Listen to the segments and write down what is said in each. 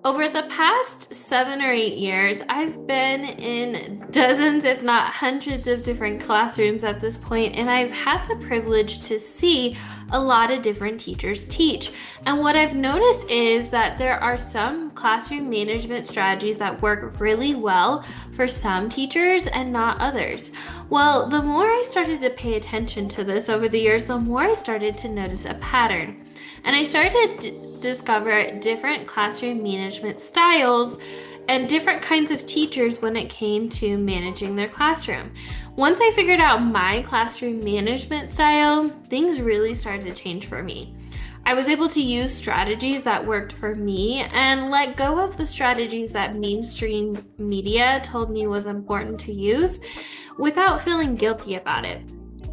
Over the past 7 or 8 years, I've been in dozens, if not hundreds, of different classrooms at this point, and I've had the privilege to see a lot of different teachers teach. And what I've noticed is that there are some classroom management strategies that work really well for some teachers and not others. Well, the more I started to pay attention to this over the years, the more I started to notice a pattern. And I started to discover different classroom management styles and different kinds of teachers when it came to managing their classroom. Once I figured out my classroom management style, things really started to change for me. I was able to use strategies that worked for me and let go of the strategies that mainstream media told me was important to use without feeling guilty about it.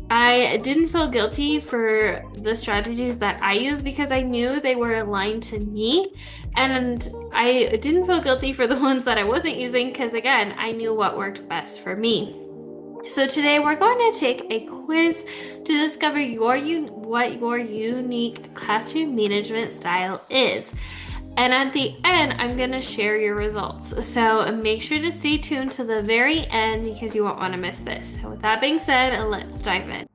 I didn't feel guilty for the strategies that I used because I knew they were aligned to me, and I didn't feel guilty for the ones that I wasn't using because, again, I knew what worked best for me. So today we're going to take a quiz to discover what your unique classroom management style is. And at the end, I'm going to share your results. So make sure to stay tuned to the very end because you won't want to miss this. So with that being said, let's dive in.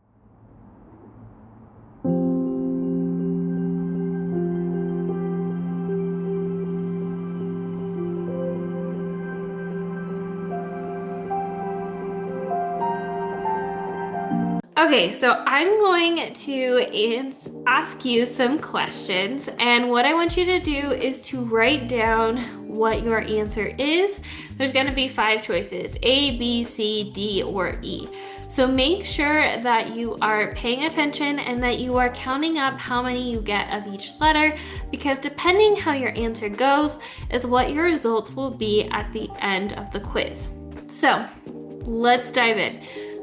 Okay, so I'm going to ask you some questions, and what I want you to do is to write down what your answer is. There's going to be 5 choices: A, B, C, D, or E. So make sure that you are paying attention and that you are counting up how many you get of each letter, because depending how your answer goes is what your results will be at the end of the quiz. So let's dive in.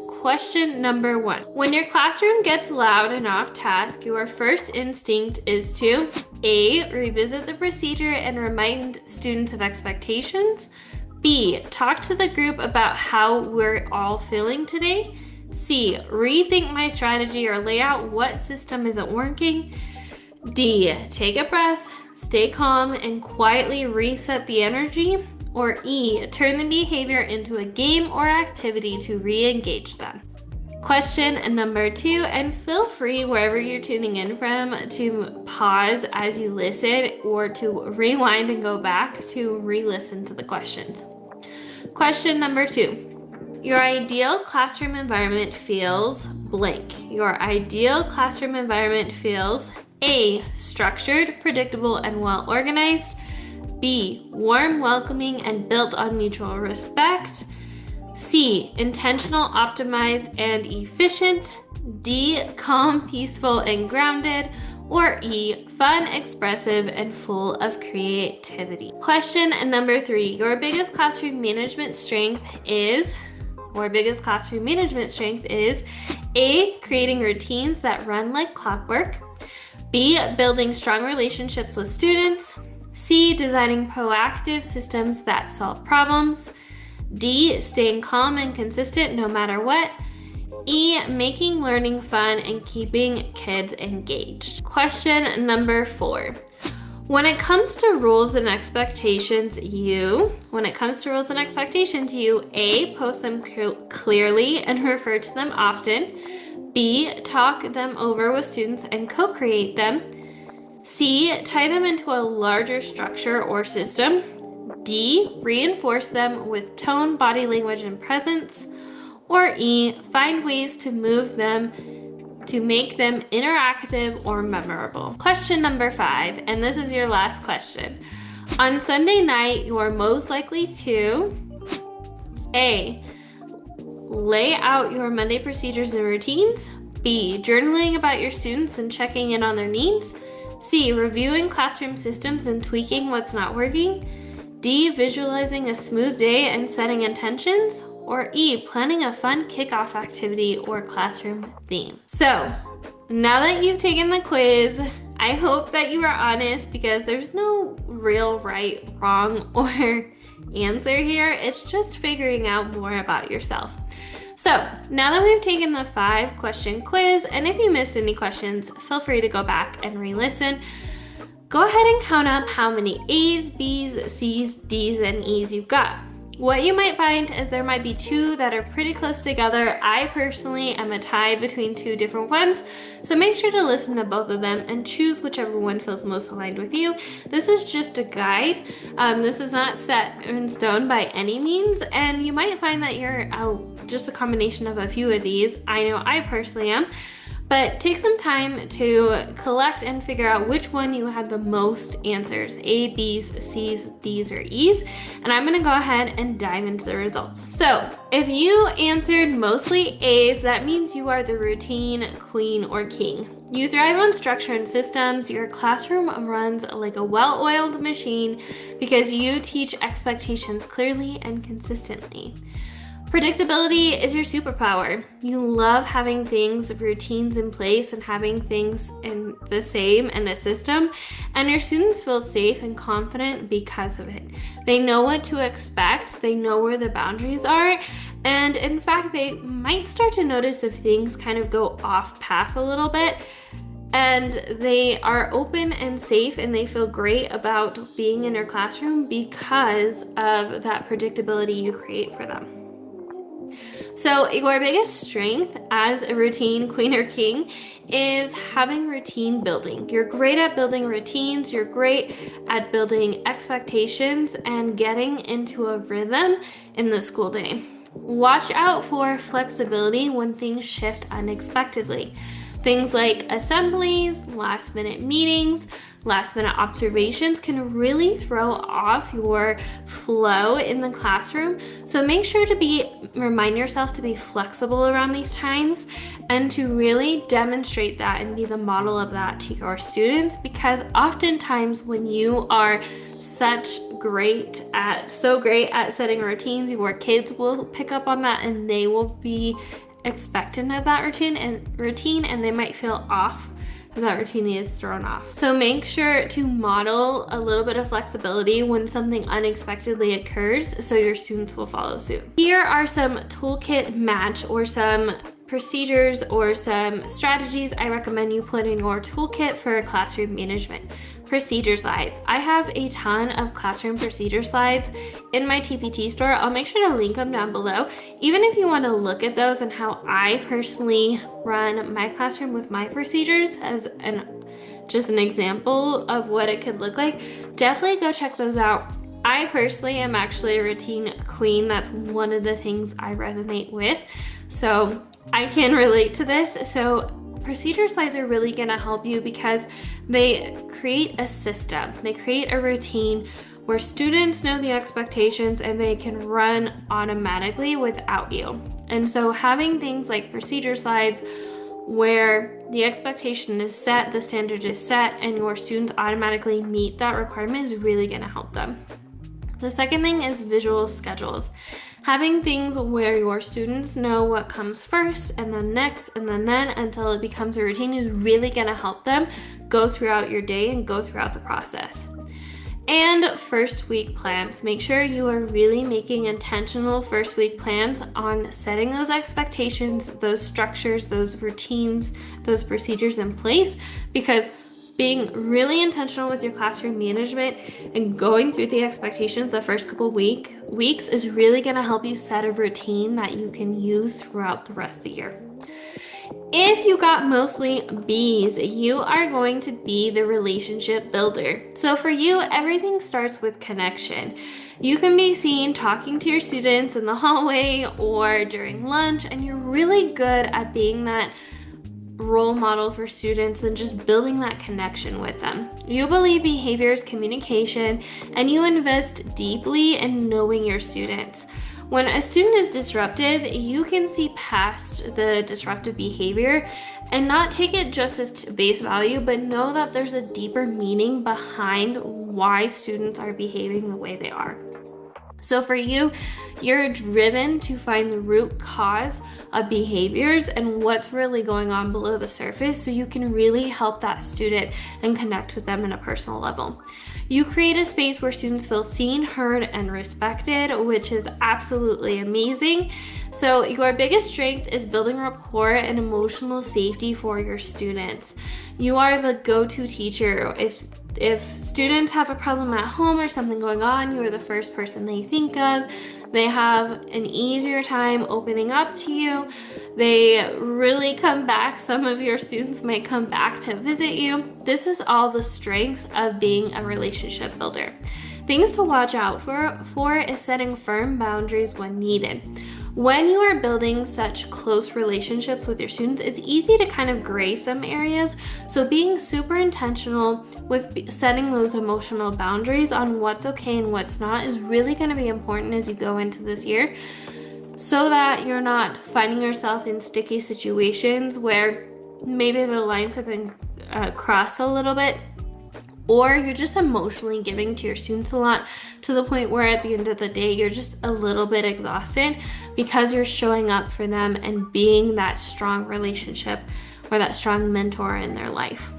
Question number 1. When your classroom gets loud and off task, your first instinct is to A, revisit the procedure and remind students of expectations. B, talk to the group about how we're all feeling today. C, rethink my strategy or lay out what system isn't working. D, take a breath, stay calm, and quietly reset the energy. Or E, turn the behavior into a game or activity to re-engage them. Question number 2, and feel free wherever you're tuning in from to pause as you listen or to rewind and go back to re-listen to the questions. Question number 2, your ideal classroom environment feels blank. Your ideal classroom environment feels A, structured, predictable, and well organized. B, warm, welcoming, and built on mutual respect. C, intentional, optimized, and efficient. D, calm, peaceful, and grounded. Or E, fun, expressive, and full of creativity. Question number 3, your biggest classroom management strength is A, creating routines that run like clockwork. B, building strong relationships with students. C, designing proactive systems that solve problems. D, staying calm and consistent no matter what. E, making learning fun and keeping kids engaged. Question number 4. When it comes to rules and expectations, you A, post them clearly and refer to them often. B, talk them over with students and co-create them. C, tie them into a larger structure or system. D, reinforce them with tone, body language, and presence. Or E, find ways to move them to make them interactive or memorable. Question number 5, and this is your last question. On Sunday night, you are most likely to A, lay out your Monday procedures and routines. B, journaling about your students and checking in on their needs. C, reviewing classroom systems and tweaking what's not working. D, visualizing a smooth day and setting intentions. Or E, planning a fun kickoff activity or classroom theme. So, now that you've taken the quiz, I hope that you are honest, because there's no real right, wrong, or answer here. It's just figuring out more about yourself. So now that we've taken the 5-question quiz, and if you missed any questions, feel free to go back and re-listen. go ahead and count up how many A's, B's, C's, D's, and E's you've got. What you might find is there might be two that are pretty close together. I personally am a tie between two different ones, so make sure to listen to both of them and choose whichever one feels most aligned with you. This is just a guide. This is not set in stone by any means, and you might find that you're just a combination of a few of these. I know I personally am. But take some time to collect and figure out which one you had the most answers, A, B's, C's, D's, or E's. And I'm gonna go ahead and dive into the results. So if you answered mostly A's, that means you are the routine queen or king. You thrive on structure and systems. Your classroom runs like a well-oiled machine because you teach expectations clearly and consistently. Predictability is your superpower. You love having things, routines in place and having things in the same in a system, and your students feel safe and confident because of it. They know what to expect, they know where the boundaries are, and in fact, they might start to notice if things kind of go off path a little bit, and they are open and safe and they feel great about being in your classroom because of that predictability you create for them. So your biggest strength as a routine queen or king is having routine building. You're great at building routines, you're great at building expectations and getting into a rhythm in the school day. Watch out for flexibility when things shift unexpectedly. Things like assemblies, last minute meetings, last minute observations can really throw off your flow in the classroom. So make sure to remind yourself to be flexible around these times and to really demonstrate that and be the model of that to your students, because oftentimes when you are so great at setting routines, your kids will pick up on that and they will be expectant of that routine and they might feel off if that routine is thrown off. So make sure to model a little bit of flexibility when something unexpectedly occurs so your students will follow suit. Here are some toolkit match or some procedures or some strategies I recommend you put in your toolkit for classroom management. Procedure slides. I have a ton of classroom procedure slides in my TPT store. I'll make sure to link them down below. Even if you want to look at those and how I personally run my classroom with my procedures as just an example of what it could look like, definitely go check those out. I personally am actually a routine queen. That's one of the things I resonate with. So I can relate to this. So procedure slides are really going to help you because they create a system. They create a routine where students know the expectations and they can run automatically without you. And so having things like procedure slides where the expectation is set, the standard is set, and your students automatically meet that requirement is really going to help them. The second thing is visual schedules. Having things where your students know what comes first and then next and then until it becomes a routine is really going to help them go throughout your day and go throughout the process. And first week plans. Make sure you are really making intentional first week plans on setting those expectations, those structures, those routines, those procedures in place, because being really intentional with your classroom management and going through the expectations the first couple weeks is really going to help you set a routine that you can use throughout the rest of the year. If you got mostly B's, you are going to be the relationship builder. So for you, everything starts with connection. You can be seen talking to your students in the hallway or during lunch, and you're really good at being that role model for students and just building that connection with them. You believe behavior is communication, and you invest deeply in knowing your students. When a student is disruptive, you can see past the disruptive behavior and not take it just as base value, but know that there's a deeper meaning behind why students are behaving the way they are. So for you, you're driven to find the root cause of behaviors and what's really going on below the surface so you can really help that student and connect with them in a personal level. You create a space where students feel seen, heard, and respected, which is absolutely amazing. So your biggest strength is building rapport and emotional safety for your students. You are the go-to teacher. If If students have a problem at home or something going on, you are the first person they think of. They have an easier time opening up to you. They really come back. Some of your students might come back to visit you. This is all the strengths of being a relationship builder. Things to watch out for is setting firm boundaries when needed. When you are building such close relationships with your students, it's easy to kind of gray some areas. So being super intentional with setting those emotional boundaries on what's okay and what's not is really going to be important as you go into this year, so that you're not finding yourself in sticky situations where maybe the lines have been crossed a little bit, or you're just emotionally giving to your students a lot to the point where at the end of the day, you're just a little bit exhausted because you're showing up for them and being that strong relationship or that strong mentor in their life.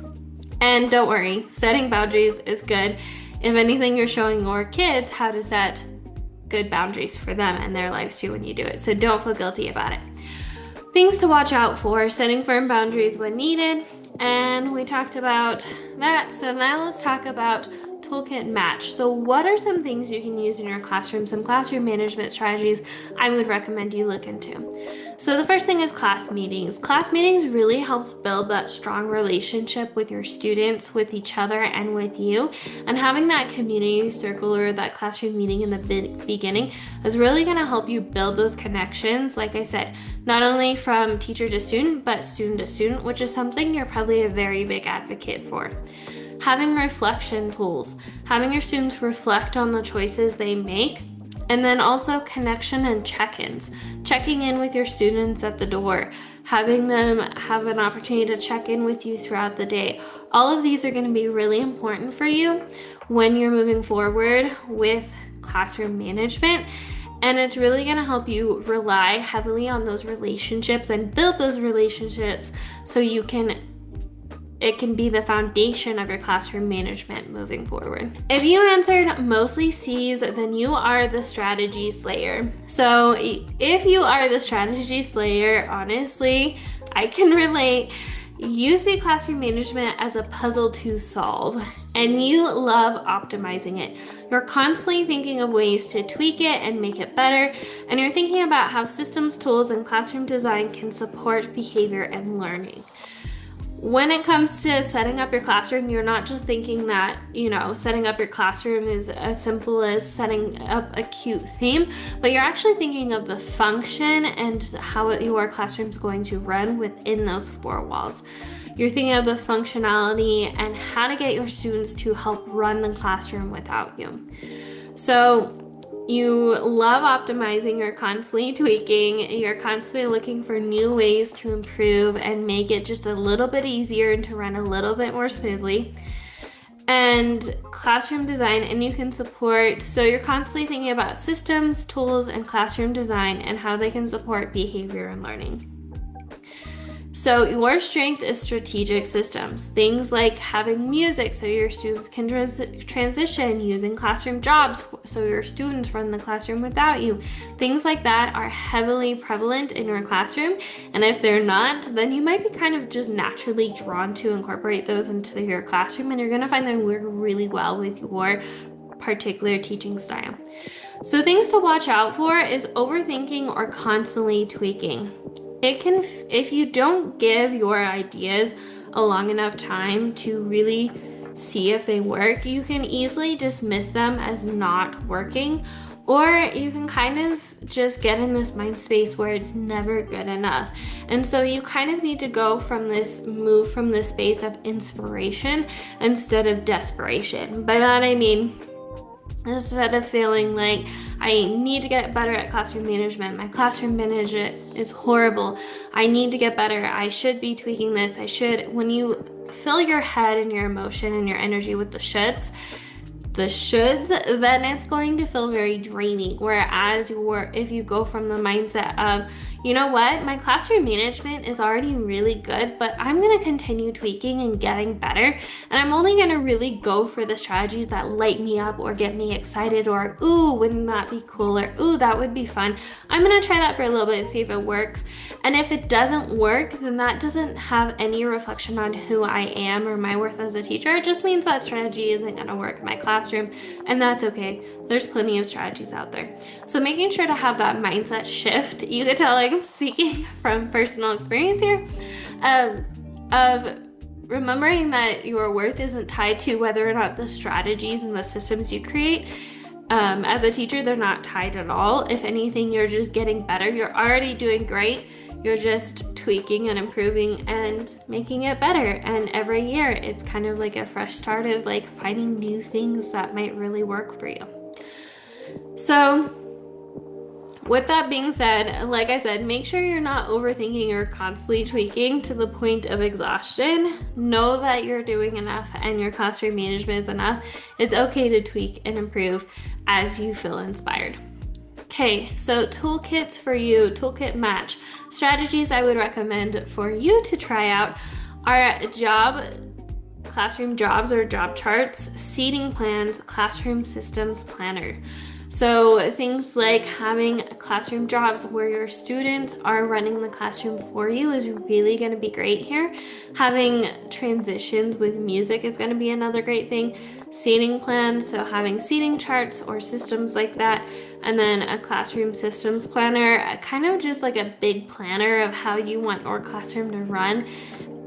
And don't worry, setting boundaries is good. If anything, you're showing your kids how to set good boundaries for them and their lives too when you do it. So don't feel guilty about it. Things to watch out for: setting firm boundaries when needed. And we talked about that. So now let's talk about toolkit match. So what are some things you can use in your classroom, some classroom management strategies I would recommend you look into? So the first thing is class meetings. Class meetings really helps build that strong relationship with your students, with each other, and with you. And having that community circle or that classroom meeting in the beginning is really going to help you build those connections, like I said, not only from teacher to student, but student to student, which is something you're probably a very big advocate for. Having reflection tools, having your students reflect on the choices they make, and then also connection and check-ins, checking in with your students at the door, having them have an opportunity to check in with you throughout the day. All of these are going to be really important for you when you're moving forward with classroom management. And it's really going to help you rely heavily on those relationships and build those relationships so it can be the foundation of your classroom management moving forward. If you answered mostly C's, then you are the strategy slayer. So if you are the strategy slayer, honestly, I can relate. You see classroom management as a puzzle to solve, and you love optimizing it. You're constantly thinking of ways to tweak it and make it better, and you're thinking about how systems, tools, and classroom design can support behavior and learning. When it comes to setting up your classroom, you're not just thinking that, setting up your classroom is as simple as setting up a cute theme, but you're actually thinking of the function and how your classroom is going to run within those four walls. You're thinking of the functionality and how to get your students to help run the classroom without you. So you love optimizing, you're constantly tweaking, you're constantly looking for new ways to improve and make it just a little bit easier and to run a little bit more smoothly. And classroom design, and you can support, so you're constantly thinking about systems, tools, and classroom design and how they can support behavior and learning. So your strength is strategic systems, things like having music so your students can transition, using classroom jobs so your students run the classroom without you. Things like that are heavily prevalent in your classroom, and if they're not, then you might be kind of just naturally drawn to incorporate those into your classroom, and you're going to find them work really well with your particular teaching style. So things to watch out for is overthinking or constantly tweaking. If you don't give your ideas a long enough time to really see if they work, you can easily dismiss them as not working, or you can kind of just get in this mind space where it's never good enough. And so you kind of need to move from this space of inspiration instead of desperation. By that I mean, instead of feeling like I need to get better at classroom management, my classroom management is horrible, I need to get better, I should be tweaking this, when you fill your head and your emotion and your energy with the shoulds, then it's going to feel very draining. Whereas if you go from the mindset of, you know what, my classroom management is already really good, but I'm going to continue tweaking and getting better. And I'm only going to really go for the strategies that light me up or get me excited, or, ooh, wouldn't that be cool? Or, ooh, that would be fun. I'm going to try that for a little bit and see if it works. And if it doesn't work, then that doesn't have any reflection on who I am or my worth as a teacher. It just means that strategy isn't going to work in my classroom, and that's okay. There's plenty of strategies out there. So making sure to have that mindset shift, you could tell like I'm speaking from personal experience here, of remembering that your worth isn't tied to whether or not the strategies and the systems you create. As a teacher, they're not tied at all. If anything, you're just getting better. You're already doing great. You're just tweaking and improving and making it better. And every year, it's kind of like a fresh start of like finding new things that might really work for you. So with that being said, like I said, make sure you're not overthinking or constantly tweaking to the point of exhaustion. Know that you're doing enough and your classroom management is enough. It's okay to tweak and improve as you feel inspired. Okay, so toolkits for you, toolkit match. Strategies I would recommend for you to try out are classroom jobs or job charts, seating plans, classroom systems planner. So things like having classroom jobs where your students are running the classroom for you is really going to be great here. Having transitions with music is going to be another great thing. Seating plans, so having seating charts or systems like that. And then a classroom systems planner, kind of just like a big planner of how you want your classroom to run.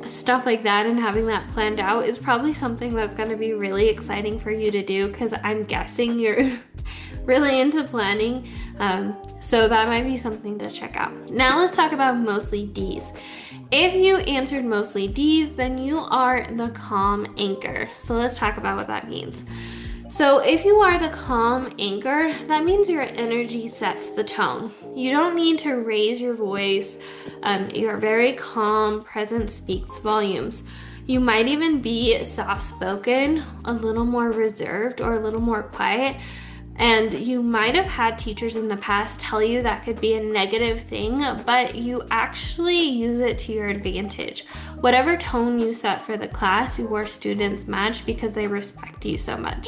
Stuff like that, and having that planned out is probably something that's going to be really exciting for you to do, because I'm guessing you're really into planning, so that might be something to check out. Now let's talk about mostly D's. If you answered mostly D's, then you are the calm anchor. So let's talk about what that means. So if you are the calm anchor, that means your energy sets the tone. You don't need to raise your voice. Your very calm presence speaks volumes. You might even be soft-spoken, a little more reserved, or a little more quiet. And you might have had teachers in the past tell you that could be a negative thing, but you actually use it to your advantage. Whatever tone you set for the class, your students match because they respect you so much.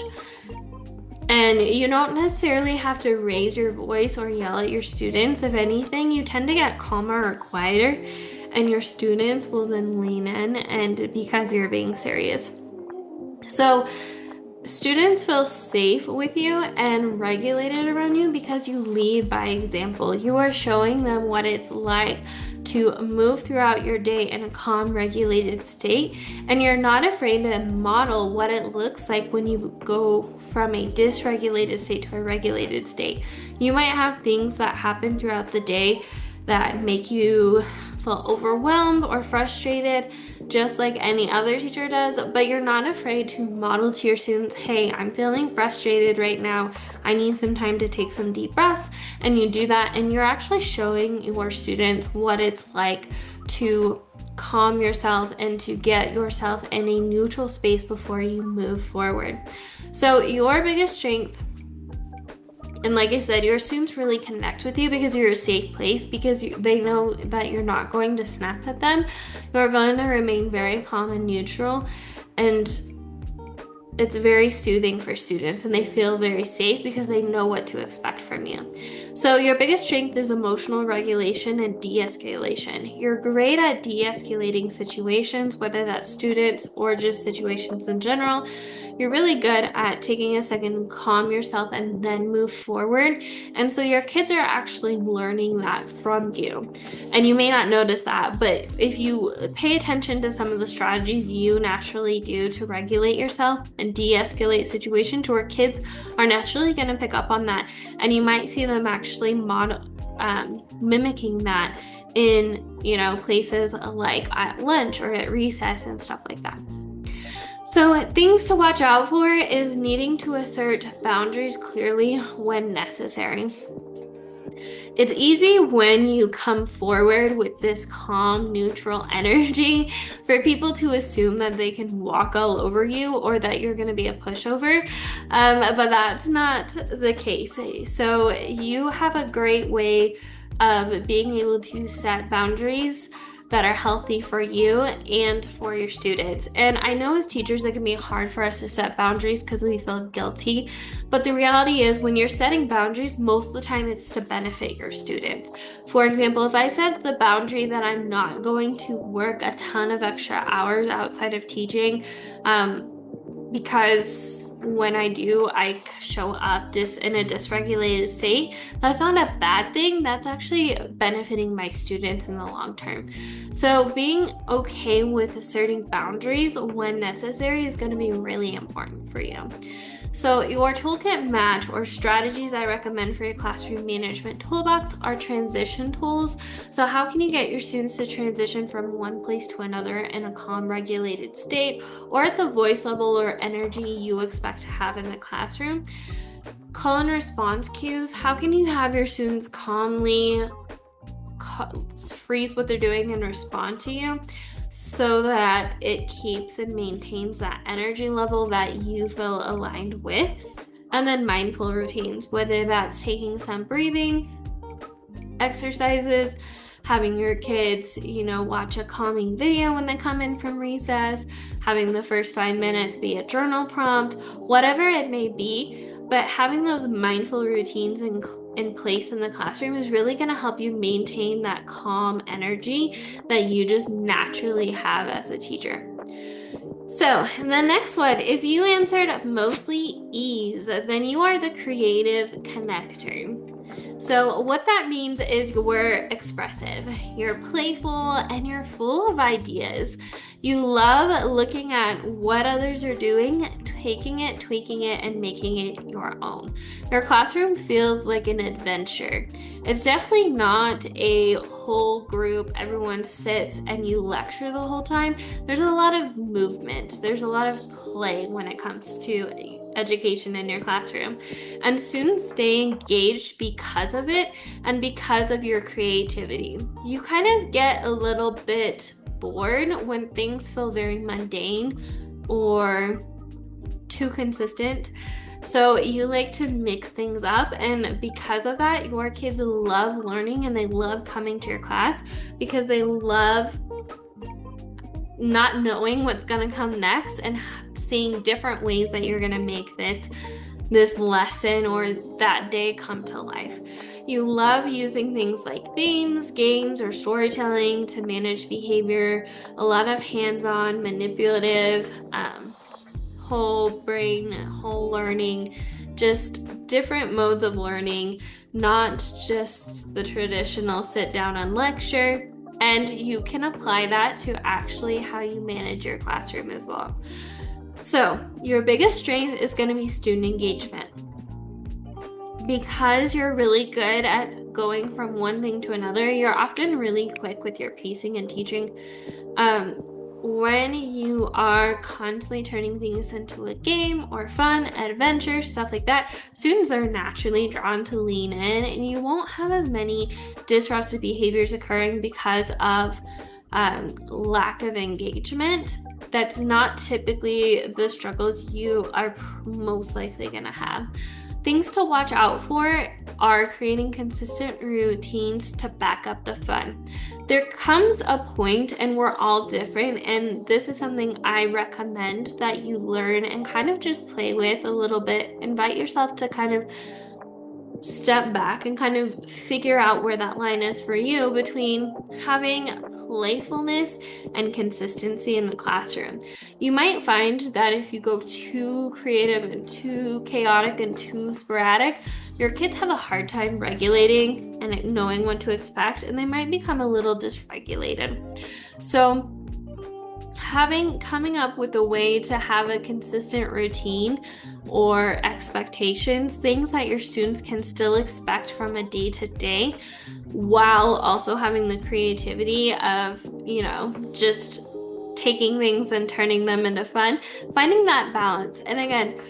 And you don't necessarily have to raise your voice or yell at your students. If anything, you tend to get calmer or quieter, and your students will then lean in, and because you're being serious. So students feel safe with you and regulated around you because you lead by example. You are showing them what it's like to move throughout your day in a calm, regulated state, and you're not afraid to model what it looks like when you go from a dysregulated state to a regulated state. You might have things that happen throughout the day that make you feel overwhelmed or frustrated, just like any other teacher does, but you're not afraid to model to your students, hey, I'm feeling frustrated right now. I need some time to take some deep breaths. And you do that, and you're actually showing your students what it's like to calm yourself and to get yourself in a neutral space before you move forward. So your biggest strength, and like I said, your students really connect with you because you're a safe place, because they know that you're not going to snap at them. You're going to remain very calm and neutral, and it's very soothing for students, and they feel very safe because they know what to expect from you. So your biggest strength is emotional regulation and de-escalation. You're great at de-escalating situations, whether that's students or just situations in general. You're really good at taking a second to calm yourself and then move forward. And so your kids are actually learning that from you. And you may not notice that, but if you pay attention to some of the strategies you naturally do to regulate yourself and de-escalate situations, your kids are naturally going to pick up on that. And you might see them actually mimicking that in, places like at lunch or at recess and stuff like that. So things to watch out for is needing to assert boundaries clearly when necessary. It's easy when you come forward with this calm, neutral energy for people to assume that they can walk all over you or that you're going to be a pushover, but that's not the case. So you have a great way of being able to set boundaries that are healthy for you and for your students. And I know as teachers, it can be hard for us to set boundaries because we feel guilty. But the reality is, when you're setting boundaries, most of the time it's to benefit your students. For example, if I set the boundary that I'm not going to work a ton of extra hours outside of teaching, because when I do, I show up just in a dysregulated state. That's not a bad thing. That's actually benefiting my students in the long term. So being okay with asserting boundaries when necessary is going to be really important for you. So your toolkit match or strategies I recommend for your classroom management toolbox are transition tools. So how can you get your students to transition from one place to another in a calm, regulated state, or at the voice level or energy you expect to have in the classroom? Call and response cues. How can you have your students calmly freeze what they're doing and respond to you, so that it keeps and maintains that energy level that you feel aligned with? And then mindful routines, whether that's taking some breathing exercises, having your kids, watch a calming video when they come in from recess, having the first 5 minutes be a journal prompt, whatever it may be. But having those mindful routines in place in the classroom is really going to help you maintain that calm energy that you just naturally have as a teacher. So the next one, if you answered mostly ease, then you are the creative connector. So what that means is you're expressive, you're playful, and you're full of ideas. You love looking at what others are doing, taking it, tweaking it, and making it your own. Your classroom feels like an adventure. It's definitely not a whole group, everyone sits and you lecture the whole time. There's a lot of movement. There's a lot of play when it comes to education in your classroom, and students stay engaged because of it and because of your creativity. You kind of get a little bit bored when things feel very mundane or too consistent. So you like to mix things up, and because of that, your kids love learning and they love coming to your class because they love not knowing what's going to come next and seeing different ways that you're going to make this lesson or that day come to life. You love using things like themes, games, or storytelling to manage behavior. A lot of hands-on, manipulative, whole brain, whole learning, just different modes of learning, not just the traditional sit down and lecture. And you can apply that to actually how you manage your classroom as well. So your biggest strength is going to be student engagement. Because you're really good at going from one thing to another, you're often really quick with your pacing and teaching. When you are constantly turning things into a game or fun, adventure, stuff like that, students are naturally drawn to lean in, and you won't have as many disruptive behaviors occurring because of lack of engagement. That's not typically the struggles you are most likely going to have. Things to watch out for are creating consistent routines to back up the fun. There comes a point, and we're all different, and this is something I recommend that you learn and kind of just play with a little bit. Invite yourself to kind of step back and kind of figure out where that line is for you between having playfulness and consistency in the classroom. You might find that if you go too creative and too chaotic and too sporadic, your kids have a hard time regulating and knowing what to expect, and they might become a little dysregulated. So coming up with a way to have a consistent routine or expectations, things that your students can still expect from a day to day, while also having the creativity of, just taking things and turning them into fun, finding that balance. And again,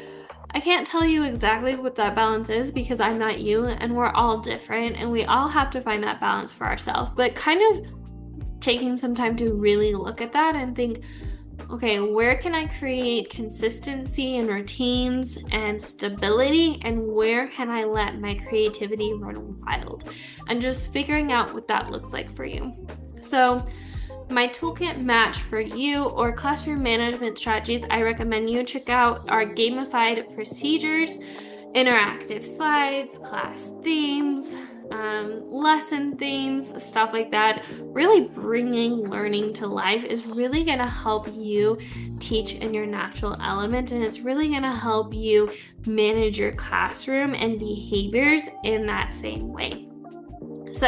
I can't tell you exactly what that balance is because I'm not you, and we're all different, and we all have to find that balance for ourselves. But kind of taking some time to really look at that and think, okay, where can I create consistency and routines and stability, and where can I let my creativity run wild? And just figuring out what that looks like for you. So my toolkit match for you or classroom management strategies, I recommend you check out our gamified procedures, interactive slides, class themes, lesson themes, stuff like that. Really bringing learning to life is really going to help you teach in your natural element, and it's really going to help you manage your classroom and behaviors in that same way. So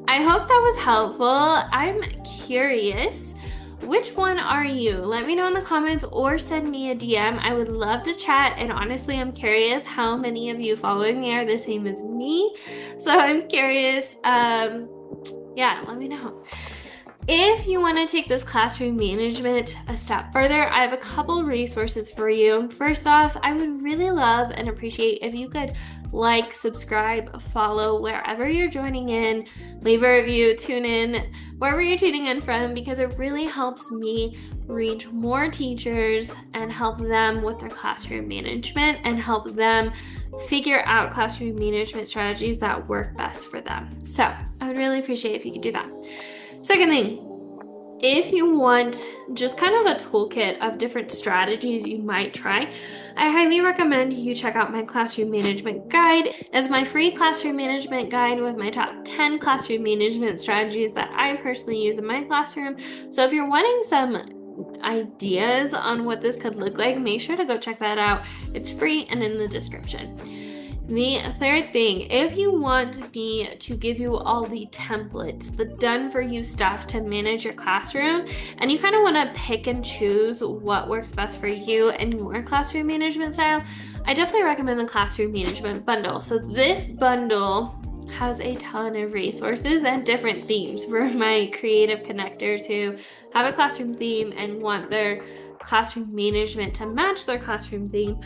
I hope that was helpful. I'm curious, which one are you? Let me know in the comments or send me a DM. I would love to chat, and honestly, I'm curious how many of you following me are the same as me. So I'm curious. Yeah, let me know. If you want to take this classroom management a step further, I have a couple resources for you. First off, I would really love and appreciate if you could like, subscribe, follow wherever you're joining in, leave a review, tune in wherever you're tuning in from, because it really helps me reach more teachers and help them with their classroom management and help them figure out classroom management strategies that work best for them. So I would really appreciate if you could do that. Second thing, if you want just kind of a toolkit of different strategies you might try, I highly recommend you check out my classroom management guide. It's my free classroom management guide with my top 10 classroom management strategies that I personally use in my classroom. So if you're wanting some ideas on what this could look like, make sure to go check that out. It's free and in the description. The third thing, if you want me to give you all the templates, the done for you stuff to manage your classroom, and you kind of want to pick and choose what works best for you and your classroom management style, I definitely recommend the classroom management bundle. So this bundle has a ton of resources and different themes for my creative connectors who have a classroom theme and want their classroom management to match their classroom theme.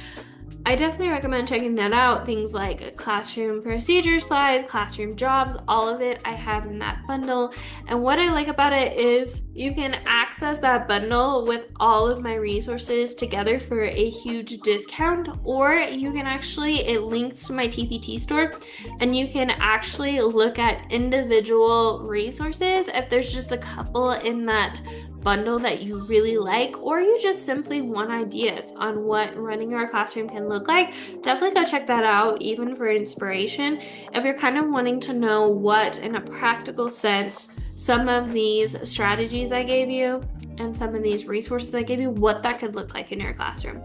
I definitely recommend checking that out. Things like classroom procedure slides, classroom jobs, all of it I have in that bundle. And what I like about it is you can access that bundle with all of my resources together for a huge discount, or you can actually, it links to my TPT store, and you can actually look at individual resources if there's just a couple in that bundle that you really like, or you just simply want ideas on what running your classroom can look like. Definitely go check that out, even for inspiration. If you're kind of wanting to know what, in a practical sense, some of these strategies I gave you and some of these resources I gave you, what that could look like in your classroom.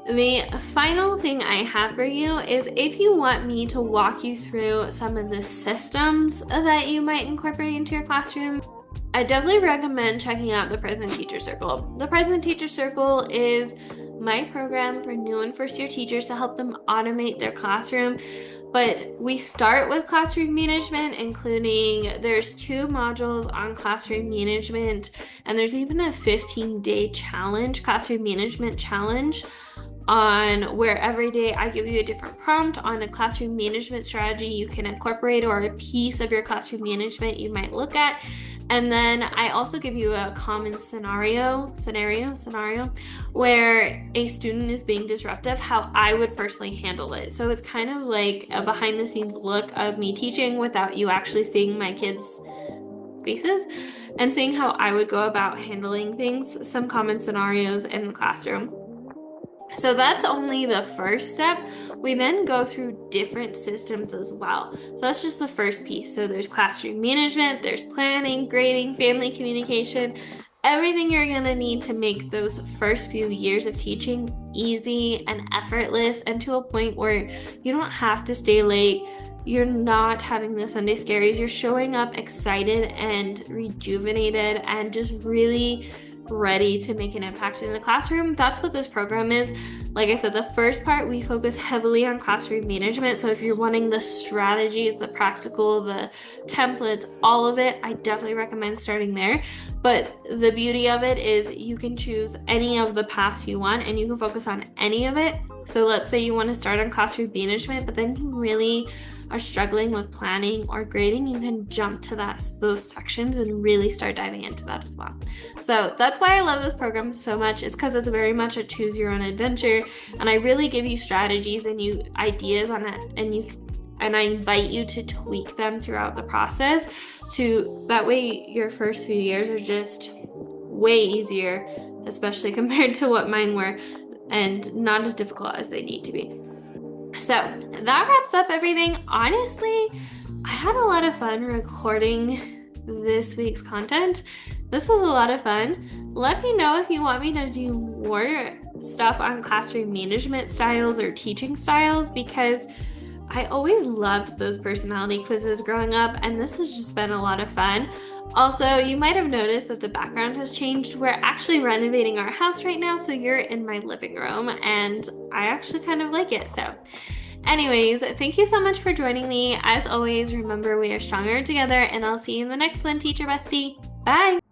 The final thing I have for you is if you want me to walk you through some of the systems that you might incorporate into your classroom, I definitely recommend checking out the Present Teacher Circle. The Present Teacher Circle is my program for new and first year teachers to help them automate their classroom. But we start with classroom management, including there's 2 modules on classroom management, and there's even a 15-day challenge, classroom management challenge, on where every day I give you a different prompt on a classroom management strategy you can incorporate, or a piece of your classroom management you might look at. And then I also give you a common scenario where a student is being disruptive, how I would personally handle it. So it's kind of like a behind the scenes look of me teaching without you actually seeing my kids' faces and seeing how I would go about handling things, some common scenarios in the classroom. So that's only the first step. We then go through different systems as well. So that's just the first piece. So there's classroom management, there's planning, grading, family communication, everything you're gonna need to make those first few years of teaching easy and effortless, and to a point where you don't have to stay late. You're not having the Sunday scaries. You're showing up excited and rejuvenated and just really ready to make an impact in the classroom. That's what this program is. Like I said, the first part, we focus heavily on classroom management. So if you're wanting the strategies, the practical, the templates, all of it, I definitely recommend starting there. But the beauty of it is you can choose any of the paths you want and you can focus on any of it. So let's say you want to start on classroom management, but then you really are struggling with planning or grading, you can jump to those sections and really start diving into that as well. So that's why I love this program so much, is because it's very much a choose your own adventure, and I really give you strategies and you ideas on that, and I invite you to tweak them throughout the process, to that way your first few years are just way easier, especially compared to what mine were, and not as difficult as they need to be. So that wraps up everything. Honestly, I had a lot of fun recording this week's content. This was a lot of fun. Let me know if you want me to do more stuff on classroom management styles or teaching styles, because I always loved those personality quizzes growing up, and this has just been a lot of fun. Also, you might have noticed that the background has changed. We're actually renovating our house right now, so you're in my living room, and I actually kind of like it. So anyways, thank you so much for joining me. As always, remember, we are stronger together, and I'll see you in the next one, Teacher Bestie. Bye!